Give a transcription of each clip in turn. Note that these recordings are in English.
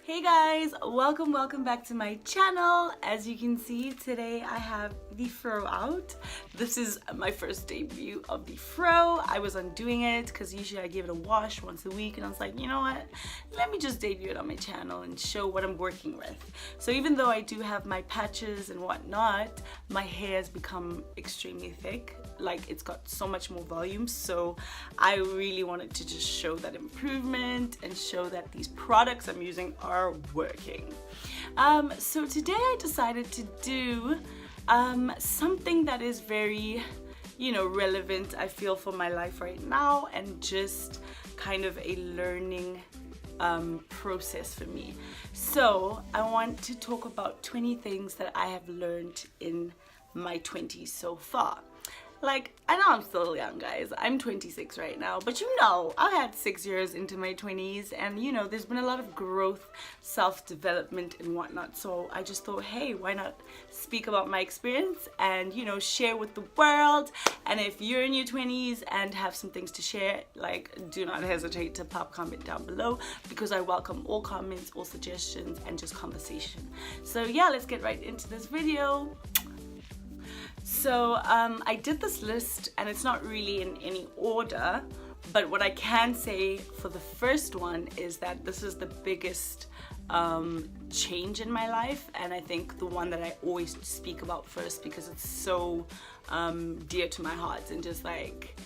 Hey guys, welcome back to my channel. As you can see, today I have the fro out. This is my first debut of the fro. I was undoing it because usually I give it a wash once a week, and I was like, you know what, let me just debut it on my channel and show what I'm working with. So even though I do have my patches and whatnot, my hair has become extremely thick. Like, it's got so much more volume, so I really wanted to just show that improvement and show that these products I'm using are working. So today I decided to do something that is very, relevant, I feel, for my life right now, and just kind of a learning process for me. So I want to talk about 20 things that I have learned in my 20s so far. Like, I know I'm still young, guys. I'm 26 right now, but I had 6 years into my 20s, and there's been a lot of growth, self-development and whatnot. So I just thought, hey, why not speak about my experience and share with the world. And if you're in your 20s and have some things to share, like, do not hesitate to comment down below, because I welcome all comments, all suggestions, and just conversation. So yeah, let's get right into this video. So I did this list, and it's not really in any order, but what I can say for the first one is that this is the biggest change in my life, and I think the one that I always speak about first because it's so dear to my heart, and just like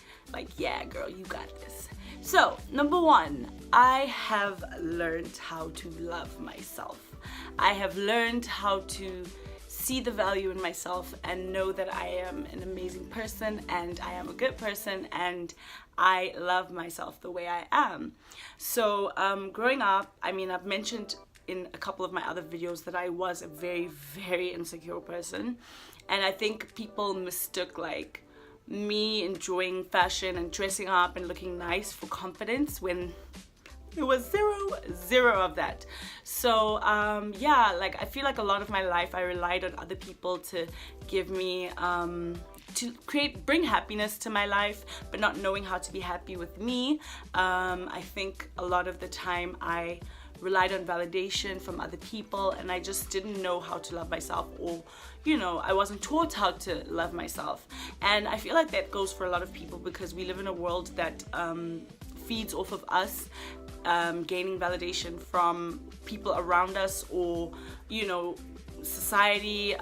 yeah, girl, you got this. So number one, I have learned how to love myself. I have learned how to see the value in myself and know that I am an amazing person and I am a good person and I love myself the way I am. So growing up, I've mentioned in a couple of my other videos that I was a very, very insecure person, and I think people mistook like me enjoying fashion and dressing up and looking nice for confidence, when it was zero of that. So yeah, like, I feel like a lot of my life I relied on other people to give me to bring happiness to my life, but not knowing how to be happy with me. I think a lot of the time I relied on validation from other people, and I just didn't know how to love myself, or I wasn't taught how to love myself. And I feel like that goes for a lot of people, because we live in a world that feeds off of us gaining validation from people around us, or society,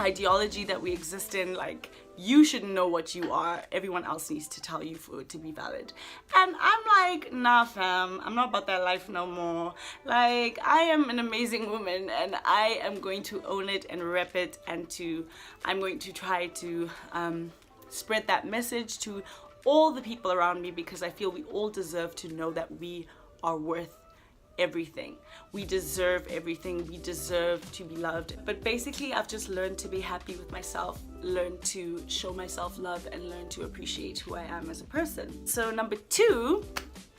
ideology that we exist in. Like, you should know what you are, everyone else needs to tell you for it to be valid. And I'm like, nah fam, I'm not about that life no more. Like, I am an amazing woman, and I am going to own it and rep it, and I'm going to try to spread that message to all the people around me, because I feel we all deserve to know that we are worth everything. We deserve everything. We deserve to be loved. But basically, I've just learned to be happy with myself, learned to show myself love, and learned to appreciate who I am as a person. So number two,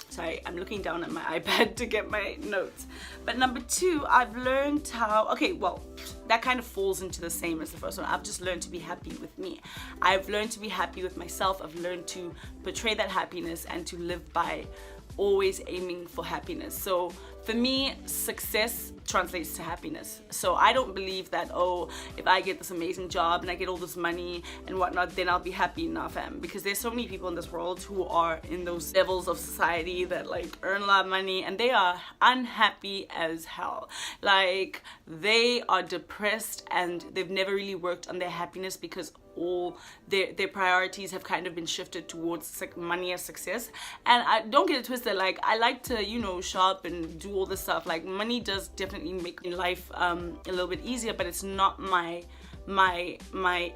sorry, I'm looking down at my iPad to get my notes. But number two, I've learned how, okay, well, that kind of falls into the same as the first one. I've just learned to be happy with me. I've learned to be happy with myself. I've learned to portray that happiness and to live by always aiming for happiness. So for me, success translates to happiness. So I don't believe that, oh, if I get this amazing job and I get all this money and whatnot, then I'll be happy enough. Because there's so many people in this world who are in those levels of society that like earn a lot of money, and they are unhappy as hell. Like, they are depressed, and they've never really worked on their happiness, because all their priorities have kind of been shifted towards money as success. And I don't get it twisted, like, I like to shop and do all this stuff. Like, money does definitely make life a little bit easier, but it's not my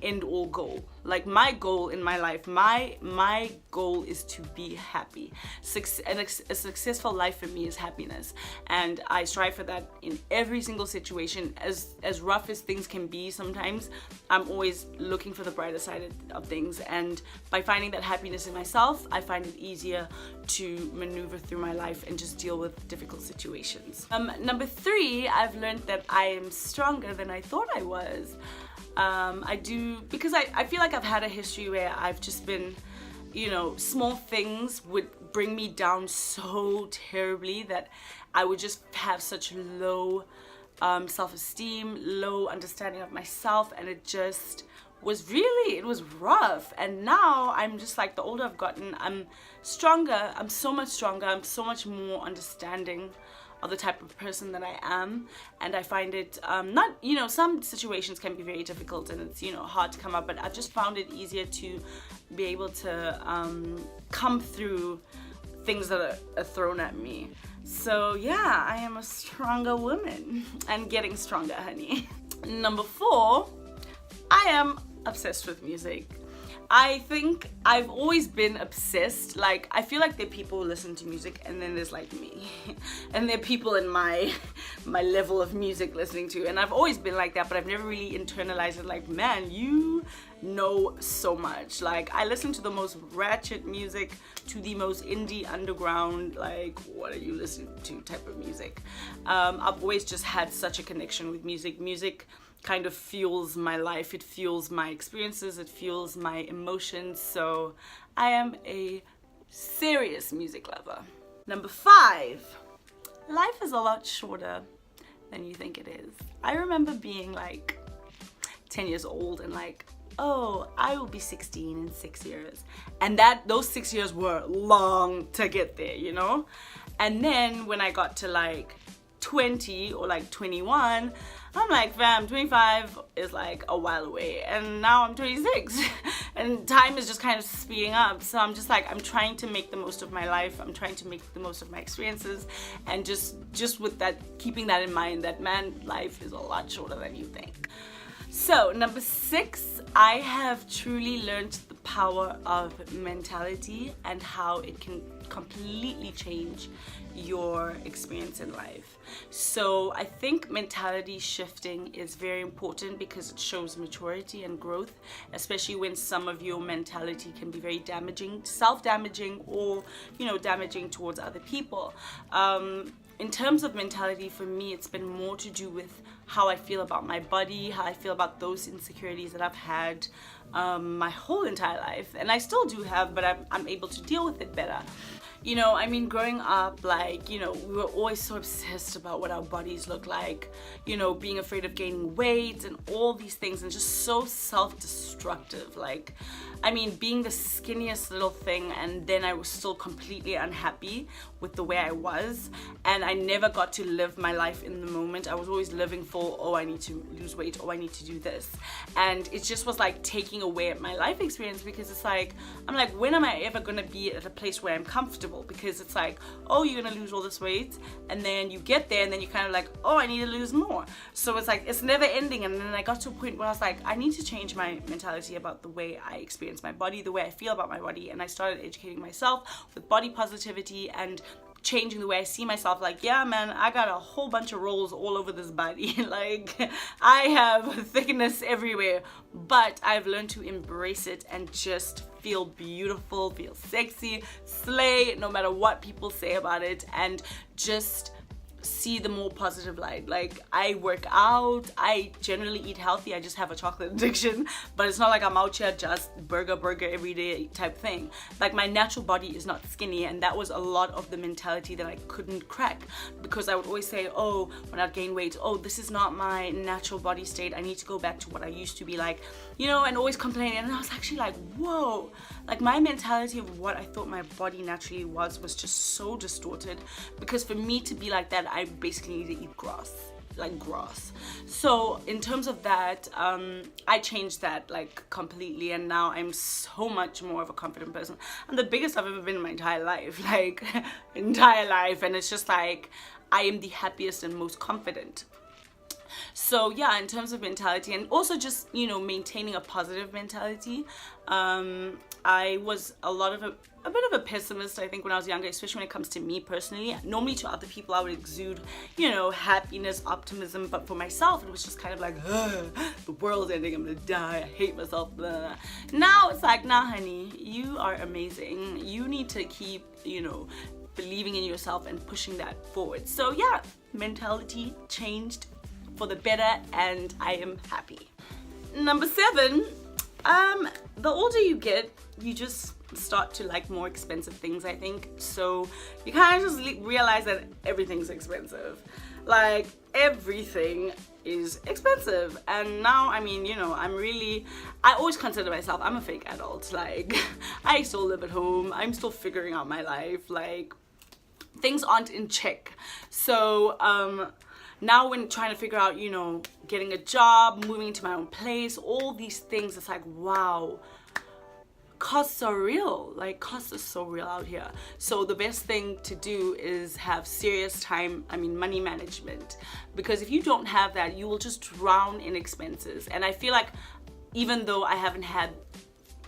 end all goal. Like, my goal in my life, my goal is to be happy. A successful life for me is happiness, and I strive for that in every single situation. As rough as things can be sometimes, I'm always looking for the brighter side of things, and by finding that happiness in myself, I find it easier to maneuver through my life and just deal with difficult situations. Number three, I've learned that I am stronger than I thought I was. I do, because I feel like I've had a history where I've just been you know, small things would bring me down so terribly that I would just have such low self-esteem, low understanding of myself, and it just was really, it was rough. And now I'm just like, the older I've gotten, I'm stronger, I'm so much stronger, I'm so much more understanding of the type of person that I am. And I find it not, you know, some situations can be very difficult and it's, you know, hard to come up, but I've just found it easier to be able to come through things that are thrown at me. So yeah, I am a stronger woman and getting stronger, honey. Number 4, I am obsessed with music. I think I've always been obsessed. Like, I feel like there are people who listen to music, and then there's like me, and there are people in my level of music listening to, and I've always been like that, but I've never really internalized it. Like, man, you know so much. Like, I listen to the most ratchet music, to the most indie underground, like, what are you listening to type of music. I've always just had such a connection with music. Music kind of fuels my life, it fuels my experiences, it fuels my emotions. So I am a serious music lover. Number 5, life is a lot shorter than you think it is. I remember being like 10 years old and like, oh, I will be 16 in 6 years. And those 6 years were long to get there, you know? And then when I got to like 20 or like 21, I'm like, fam, 25 is like a while away, and now I'm 26 and time is just kind of speeding up. So I'm just like, I'm trying to make the most of my life, I'm trying to make the most of my experiences, and just with that, keeping that in mind, that man, life is a lot shorter than you think. So number 6, I have truly learned the power of mentality and how it can completely change your experience in life. So I think mentality shifting is very important because it shows maturity and growth, especially when some of your mentality can be very damaging, self-damaging, or, you know, damaging towards other people. In terms of mentality, for me, it's been more to do with how I feel about my body, how I feel about those insecurities that I've had my whole entire life, and I still do have, but I'm able to deal with it better. You know, I mean, growing up, like, you know, we were always so obsessed about what our bodies look like, you know, being afraid of gaining weight and all these things, and just so self-destructive. Like, I mean, being the skinniest little thing, and then I was still completely unhappy with the way I was, and I never got to live my life in the moment. I was always living for, oh, I need to lose weight, oh, I need to do this, and it just was like taking away at my life experience, because it's like, I'm like, when am I ever gonna be at a place where I'm comfortable? Because it's like, oh, you're gonna lose all this weight, and then you get there, and then you kind of like, oh, I need to lose more. So it's like, it's never ending. And then I got to a point where I was like, I need to change my mentality about the way I experience my body, the way I feel about my body. And I started educating myself with body positivity and changing the way I see myself. Like, yeah, man, I got a whole bunch of rolls all over this body. Like, I have thickness everywhere, but I've learned to embrace it and just feel beautiful, feel sexy, slay, no matter what people say about it, and just see the more positive light. Like, I work out, I generally eat healthy, I just have a chocolate addiction, but it's not like I'm out here just burger every day type thing. Like, my natural body is not skinny, and that was a lot of the mentality that I couldn't crack, because I would always say, oh, when I gain weight, oh, this is not my natural body state, I need to go back to what I used to be like, you know, and always complaining. And I was actually like, whoa, like, my mentality of what I thought my body naturally was just so distorted, because for me to be like that, I basically need to eat grass, like grass. So in terms of that, I changed that like completely, and now I'm so much more of a confident person. I'm the biggest I've ever been in my entire life, like entire life, and it's just like, I am the happiest and most confident. So yeah, in terms of mentality, and also just, you know, maintaining a positive mentality, I was a bit of a pessimist, I think, when I was younger, especially when it comes to me personally. Normally to other people I would exude, you know, happiness, optimism, but for myself it was just kind of like, the world's ending, I'm gonna die, I hate myself, blah, blah. Now it's like, nah, honey, you are amazing, you need to keep, you know, believing in yourself and pushing that forward. So yeah, mentality changed for the better, and I am happy. Number 7, the older you get, you just start to like more expensive things, I think. So you kind of just realize that everything's expensive. Like everything is expensive. And now, I mean, you know, I always consider myself, I'm a fake adult. Like I still live at home. I'm still figuring out my life. Like things aren't in check. So now when trying to figure out, you know, getting a job, moving into my own place, all these things, it's like, wow, costs are real. Like costs are so real out here. So the best thing to do is have serious money management, because if you don't have that, you will just drown in expenses. And I feel like even though I haven't had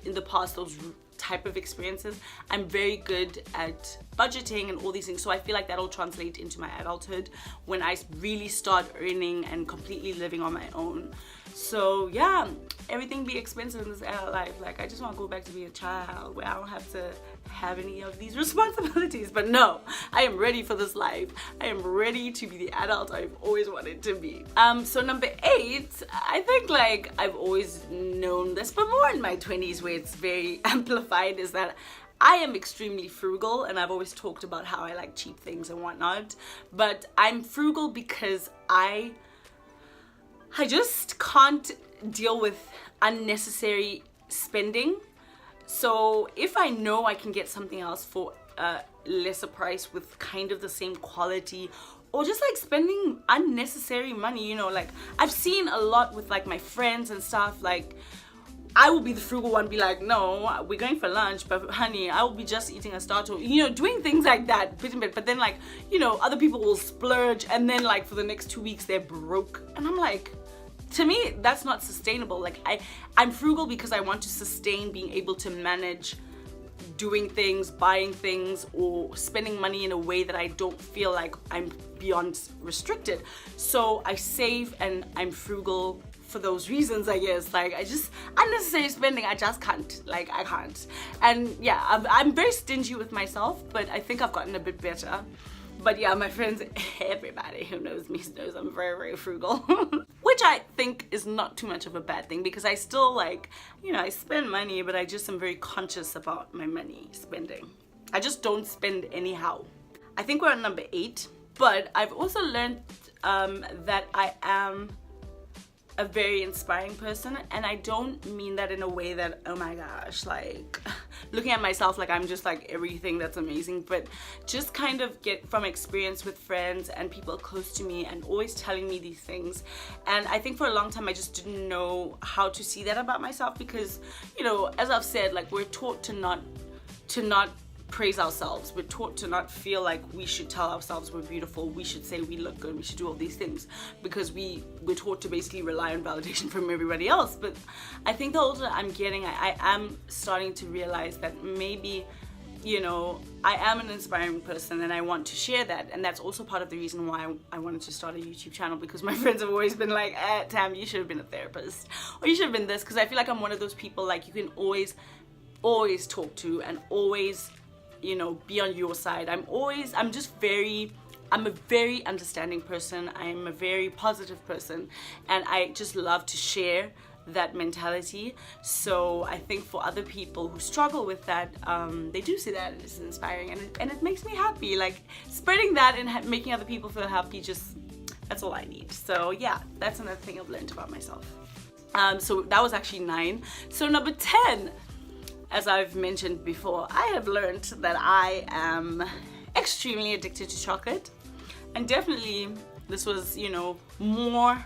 in the past those type of experiences, I'm very good at budgeting and all these things. So I feel like that'll translate into my adulthood when I really start earning and completely living on my own. So yeah, everything be expensive in this adult life. Like I just want to go back to being a child where I don't have to have any of these responsibilities. But no, I am ready for this life. I am ready to be the adult I've always wanted to be. So number 8, I think like I've always known this, but more in my 20s where it's very amplified, is that I am extremely frugal, and I've always talked about how I like cheap things and whatnot. But I'm frugal because I just can't deal with unnecessary spending. So if I know I can get something else for a lesser price with kind of the same quality, or just like spending unnecessary money, you know, like I've seen a lot with like my friends and stuff, like I will be the frugal one, be like, no, we're going for lunch, but honey, I will be just eating a starter, you know, doing things like that, bit and bit. But then like, you know, other people will splurge, and then like for the next 2 weeks they're broke, and I'm like, to me, that's not sustainable. Like I'm frugal because I want to sustain being able to manage doing things, buying things, or spending money in a way that I don't feel like I'm beyond restricted. So I save and I'm frugal for those reasons, I guess. Like I just, unnecessary spending, I just can't. Like I can't. And yeah, I'm very stingy with myself, but I think I've gotten a bit better. But yeah, my friends, everybody who knows me knows I'm very, very frugal. Which I think is not too much of a bad thing, because I still like, you know, I spend money, but I just am very conscious about my money spending. I just don't spend anyhow. I think we're on number 8, but I've also learned that I am a very inspiring person, and I don't mean that in a way that, oh my gosh, like looking at myself like I'm just like everything that's amazing, but just kind of get from experience with friends and people close to me and always telling me these things. And I think for a long time I just didn't know how to see that about myself, because, you know, as I've said, like we're taught to not praise ourselves. We're taught to not feel like we should tell ourselves we're beautiful, we should say we look good, we should do all these things, because we're taught to basically rely on validation from everybody else. But I think the older I'm getting, I am starting to realize that maybe, you know, I am an inspiring person and I want to share that. And that's also part of the reason why I wanted to start a YouTube channel, because my friends have always been like, Tam, you should have been a therapist, or you should have been this, because I feel like I'm one of those people like you can always talk to and always, you know, be on your side. I'm a very understanding person. I'm a very positive person, and I just love to share that mentality. So I think for other people who struggle with that, they do see that as inspiring, and it makes me happy. Like spreading that and making other people feel happy, just that's all I need. So yeah, that's another thing I've learned about myself. So that was actually 9. So number 10, as I've mentioned before, I have learned that I am extremely addicted to chocolate. And definitely this was, you know, more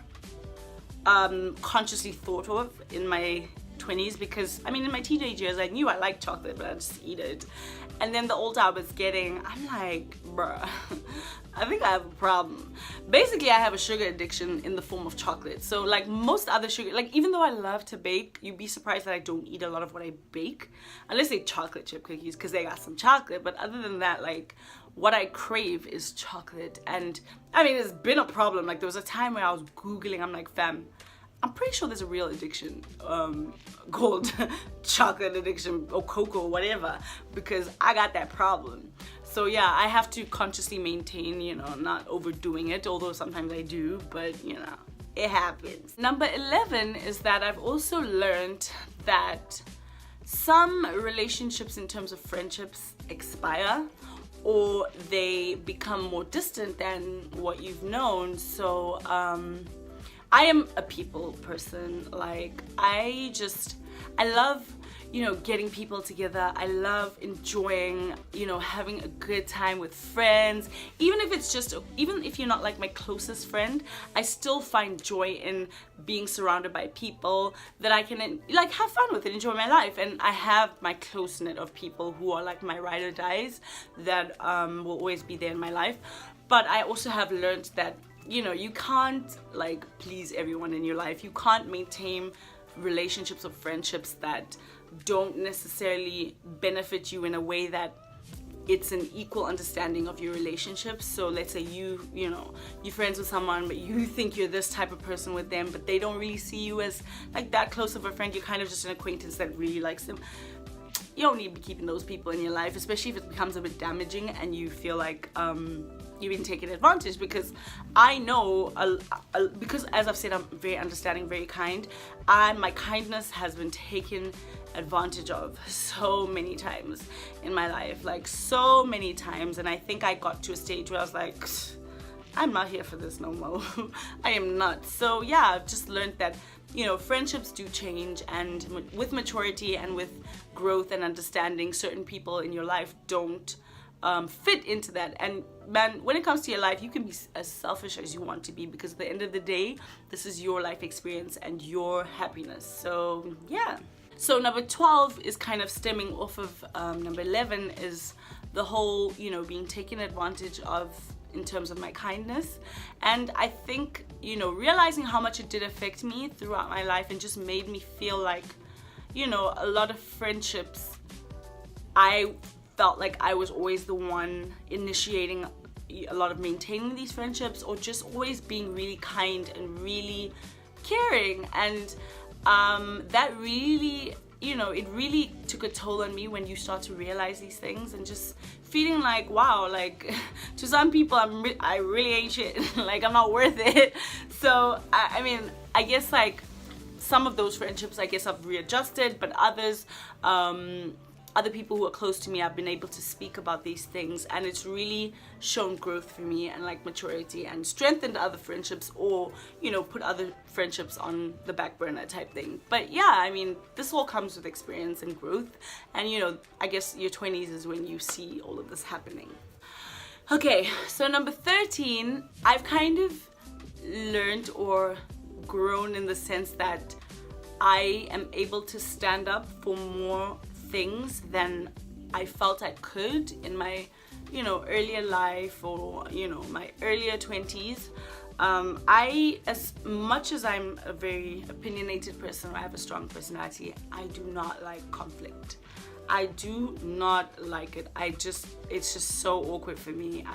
consciously thought of in my 20s, because I mean in my teenage years I knew I liked chocolate, but I just eat it. And then the older I was getting, I'm like, bruh, I think I have a problem. Basically, I have a sugar addiction in the form of chocolate. So like most other sugar, like even though I love to bake, you'd be surprised that I don't eat a lot of what I bake, unless they chocolate chip cookies, because they got some chocolate. But other than that, like what I crave is chocolate. And I mean, it's been a problem. Like there was a time where I was Googling, I'm like, fam, I'm pretty sure there's a real addiction called chocolate addiction or cocoa or whatever, because I got that problem. So yeah, I have to consciously maintain, you know, not overdoing it, although sometimes I do, but you know, it happens. Number 11 is that I've also learned that some relationships in terms of friendships expire, or they become more distant than what you've known. So I am a people person. Like, I love, getting people together. I love enjoying, having a good time with friends. Even if you're not like my closest friend, I still find joy in being surrounded by people that I can like have fun with and enjoy my life. And I have my close knit of people who are like my ride or dies that will always be there in my life. But I also have learned that, you can't like please everyone in your life. You can't maintain relationships or friendships that don't necessarily benefit you in a way that it's an equal understanding of your relationships. So let's say you're friends with someone, but you think you're this type of person with them, but they don't really see you as like that close of a friend. You're kind of just an acquaintance that really likes them. You don't need to be keeping those people in your life, especially if it becomes a bit damaging and you feel like you've been taken advantage. Because I know, because as I've said, I'm very understanding, very kind. My kindness has been taken advantage of so many times in my life, like so many times. And I think I got to a stage where I was like, I'm not here for this no more. I am not. So yeah, I've just learned that, friendships do change, and with maturity and with growth and understanding, certain people in your life don't fit into that. And man, when it comes to your life, you can be as selfish as you want to be, because at the end of the day, this is your life experience and your happiness. So yeah. So number 12 is kind of stemming off of number 11, is the whole, being taken advantage of in terms of my kindness. And I think, realizing how much it did affect me throughout my life, and just made me feel like, a lot of friendships, I felt like I was always the one initiating a lot of maintaining these friendships, or just always being really kind and really caring. And that really, it really took a toll on me when you start to realize these things, and just feeling like, wow, like to some people I really ain't shit. Like, I'm not worth it. So I mean, I guess like some of those friendships, I guess I've readjusted, but others, other people who are close to me, I've been able to speak about these things, and it's really shown growth for me, and like maturity, and strengthened other friendships, or put other friendships on the back burner type thing. But yeah, I mean, this all comes with experience and growth, and I guess your 20s is when you see all of this happening. Okay, so number 13, I've kind of learned or grown in the sense that I am able to stand up for more things than I felt I could in my earlier life, or my earlier 20s. As much as I'm a very opinionated person, or I have a strong personality, I do not like conflict. I do not like it. It's just so awkward for me.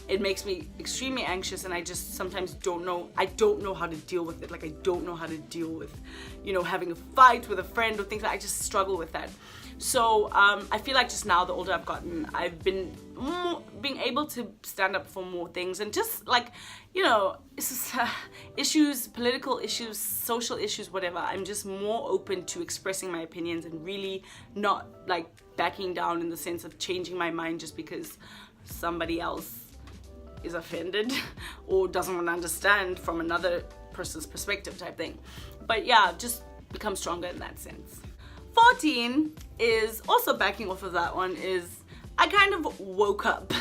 It makes me extremely anxious, and I just sometimes don't know how to deal with it. Like, I don't know how to deal with, having a fight with a friend or things. I just struggle with that. So I feel like just now, the older I've gotten, I've been being able to stand up for more things, and just like, it's just, issues, political issues, social issues, whatever. I'm just more open to expressing my opinions, and really not like backing down in the sense of changing my mind just because somebody else is offended or doesn't want to understand from another person's perspective type thing. But yeah, just become stronger in that sense. 14 is also backing off of that one, is I kind of woke up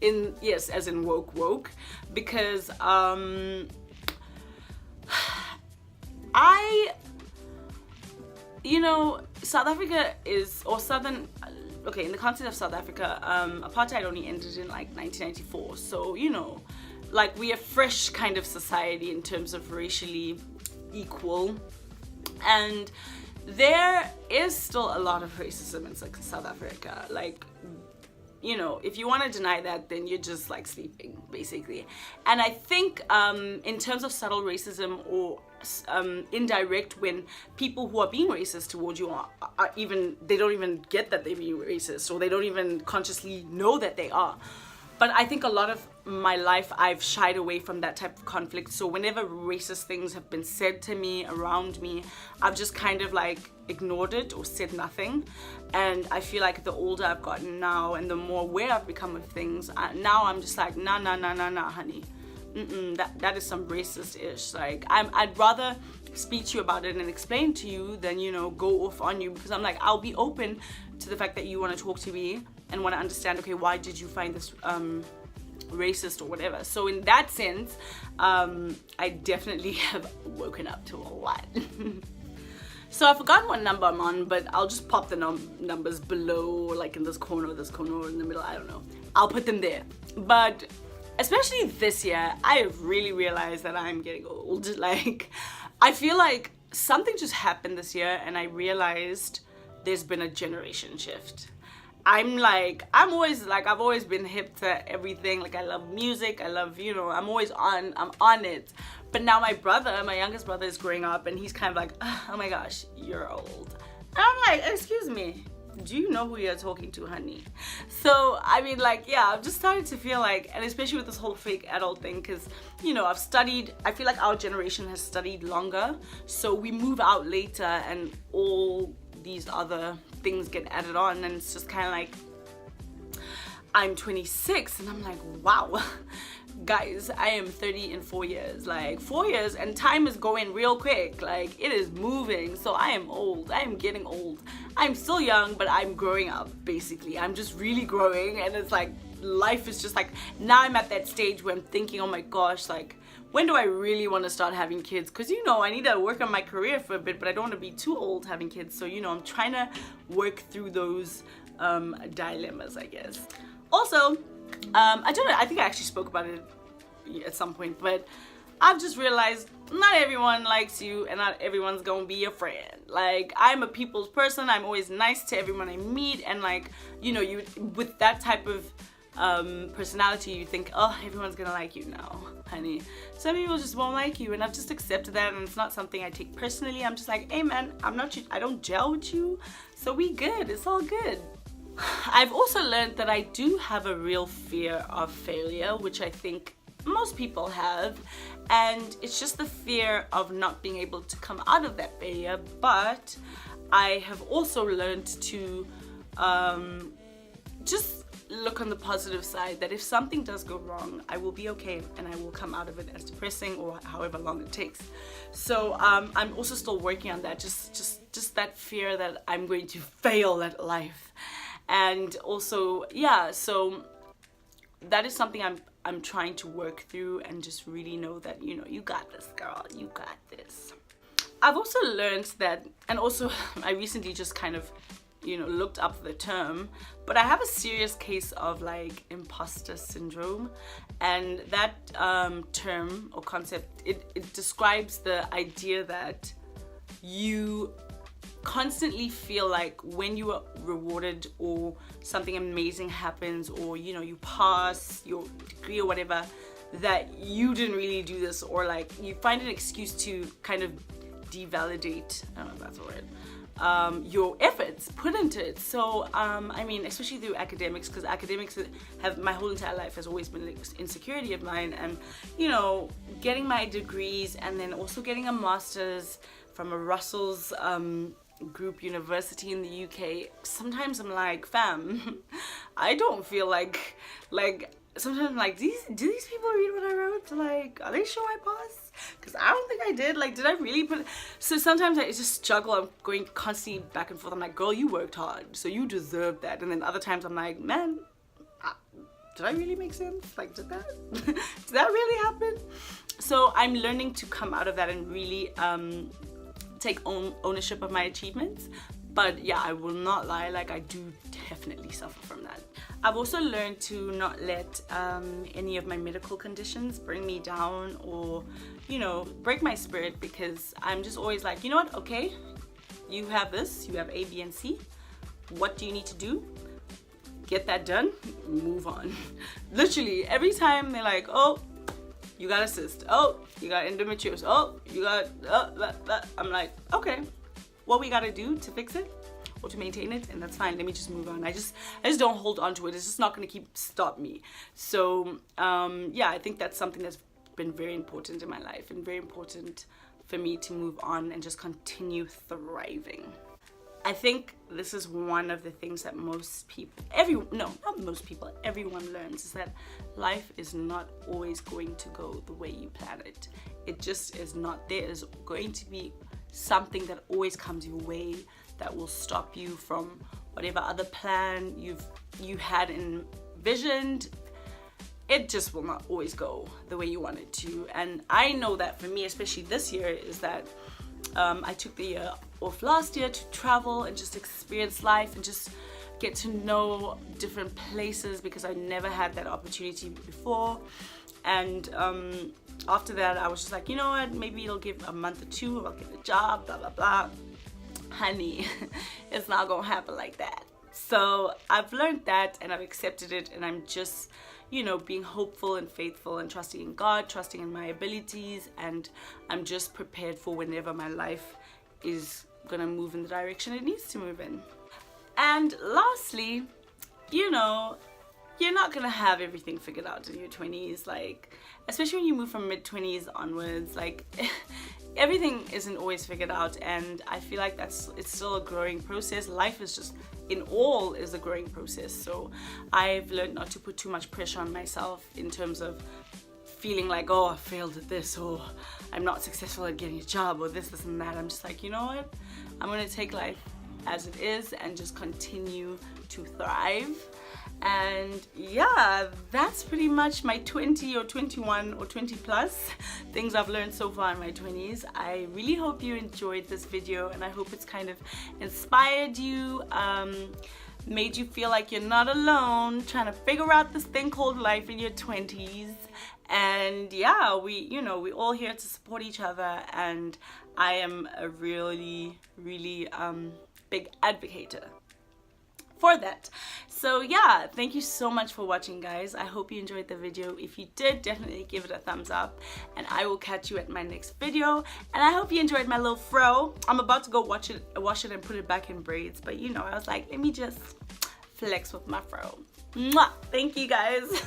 as in woke, because South Africa is, or southern, okay, in the context of South Africa, apartheid only ended in like 1994. So, like, we're a fresh kind of society in terms of racially equal. And there is still a lot of racism in South Africa. Like, if you want to deny that, then you're just like sleeping, basically. And I think in terms of subtle racism, or indirect, when people who are being racist towards you are they don't even get that they're being racist, or they don't even consciously know that they are. But I think a lot of my life, I've shied away from that type of conflict. So whenever racist things have been said to me, around me, I've just kind of like ignored it or said nothing. And I feel like the older I've gotten now and the more aware I've become of things, now I'm just like, nah, honey. That is some racist ish. Like, I'd rather speak to you about it and explain to you than, you know, go off on you, because I'm like, I'll be open to the fact that you want to talk to me and want to understand, okay, why did you find this racist or whatever. So in that sense, I definitely have woken up to a lot. So I've forgotten what number I'm on, but I'll just pop the numbers below, like in this corner, or in the middle, I don't know. I'll put them there. But especially this year, I have really realized that I'm getting old. Like, I feel like something just happened this year and I realized there's been a generation shift. I've always been hip to everything. Like, I love music, I love, you know, I'm on it. But now my youngest brother is growing up and he's kind of like, oh my gosh, you're old. And I'm like, excuse me, do you know who you're talking to, honey? So, I mean, like, yeah, I've just started to feel like, and especially with this whole fake adult thing, because, you know, I feel like our generation has studied longer, so we move out later and all these other things get added on, and it's just kind of like, I'm 26 and I'm like, wow. Guys, I am 30 in 4 years. Like, 4 years and time is going real quick. Like, it is moving. So I am old. I am getting old. I'm still young, but I'm growing up, basically. I'm just really growing, and it's like, life is just like, now I'm at that stage where I'm thinking, oh my gosh, like, when do I really want to start having kids? Because, you know, I need to work on my career for a bit, but I don't want to be too old having kids. So, you know, I'm trying to work through those dilemmas, I guess. Also, I don't know, I think I actually spoke about it at some point, but I've just realized not everyone likes you and not everyone's gonna be your friend. Like, I'm a people's person. I'm always nice to everyone I meet, and like, you know, you with that type of personality, you think, oh, everyone's gonna like you now, honey. Some people just won't like you, and I've just accepted that, and it's not something I take personally. I'm just like, hey man, I don't gel with you, so we good, it's all good. I've also learned that I do have a real fear of failure, which I think most people have, and it's just the fear of not being able to come out of that failure. But I have also learned to just look on the positive side, that if something does go wrong, I will be okay and I will come out of it as depressing or however long it takes. So I'm also still working on that, just that fear that I'm going to fail at life. And also, yeah, so that is something I'm trying to work through, and just really know that, you know, you got this, girl, you got this. I've also learned that, and also I recently just kind of, you know, looked up the term, but I have a serious case of like imposter syndrome, and that term or concept, it describes the idea that you constantly feel like when you are rewarded or something amazing happens, or, you know, you pass your degree or whatever, that you didn't really do this, or like you find an excuse to kind of devalidate, I don't know if that's a word, your efforts put into it. So I mean, especially through academics, because academics have, my whole entire life has always been an insecurity of mine, and, you know, getting my degrees and then also getting a master's from a Russell's group university in the UK, sometimes I'm like, fam, I don't feel like sometimes I'm like, do these people read what I wrote? Like, are they sure I passed? Because I don't think I did. Like, did I really put? So sometimes I just struggle. I'm going constantly back and forth. I'm like, girl, you worked hard, so you deserve that. And then other times I'm like, man, did I really make sense? Like, did that really happen? So I'm learning to come out of that and really take ownership of my achievements. But yeah, I will not lie, like, I do definitely suffer from that. I've also learned to not let any of my medical conditions bring me down or, you know, break my spirit, because I'm just always like, you know what, okay, you have this, you have A, B, and C. What do you need to do? Get that done, move on. Literally, every time they're like, oh, you got a cyst, oh, you got endometriosis, oh, you got, I'm like, okay, what we gotta do to fix it or to maintain it, and that's fine, let me just move on. I just don't hold on to it. It's just not gonna stop me. So yeah, I think that's something that's been very important in my life, and very important for me to move on and just continue thriving. I think this is one of the things that most people, not most people, everyone learns, is that life is not always going to go the way you plan it. It just is not. There is going to be something that always comes your way that will stop you from whatever other plan you had envisioned. It just will not always go the way you want it to. And I know that for me, especially this year, is that I took the year off last year to travel and just experience life and just get to know different places, because I never had that opportunity before. And after that, I was just like, you know what, maybe it'll give a month or two, I'll get a job, blah, blah, blah. Honey, it's not gonna happen like that. So I've learned that and I've accepted it, and I'm just, you know, being hopeful and faithful and trusting in God, trusting in my abilities, and I'm just prepared for whenever my life is gonna move in the direction it needs to move in. And lastly, you know, you're not gonna have everything figured out in your 20s, like, especially when you move from mid-20s onwards, like everything isn't always figured out, and I feel like it's still a growing process. Life is just, in all, is a growing process. So I've learned not to put too much pressure on myself in terms of feeling like, oh, I failed at this, or I'm not successful at getting a job, or this and that. I'm just like, you know what, I'm gonna take life as it is and just continue to thrive. And yeah, that's pretty much my 20 or 21 or 20 plus things I've learned so far in my 20s. I really hope you enjoyed this video, and I hope it's kind of inspired you, made you feel like you're not alone trying to figure out this thing called life in your 20s. And yeah, we're all here to support each other, and I am a really big advocate for that. So yeah, thank you so much for watching, guys. I hope you enjoyed the video. If you did, definitely give it a thumbs up, and I will catch you at my next video. And I hope you enjoyed my little fro. I'm about to go wash it and put it back in braids, but you know, I was like, let me just flex with my fro. Mwah! Thank you, guys.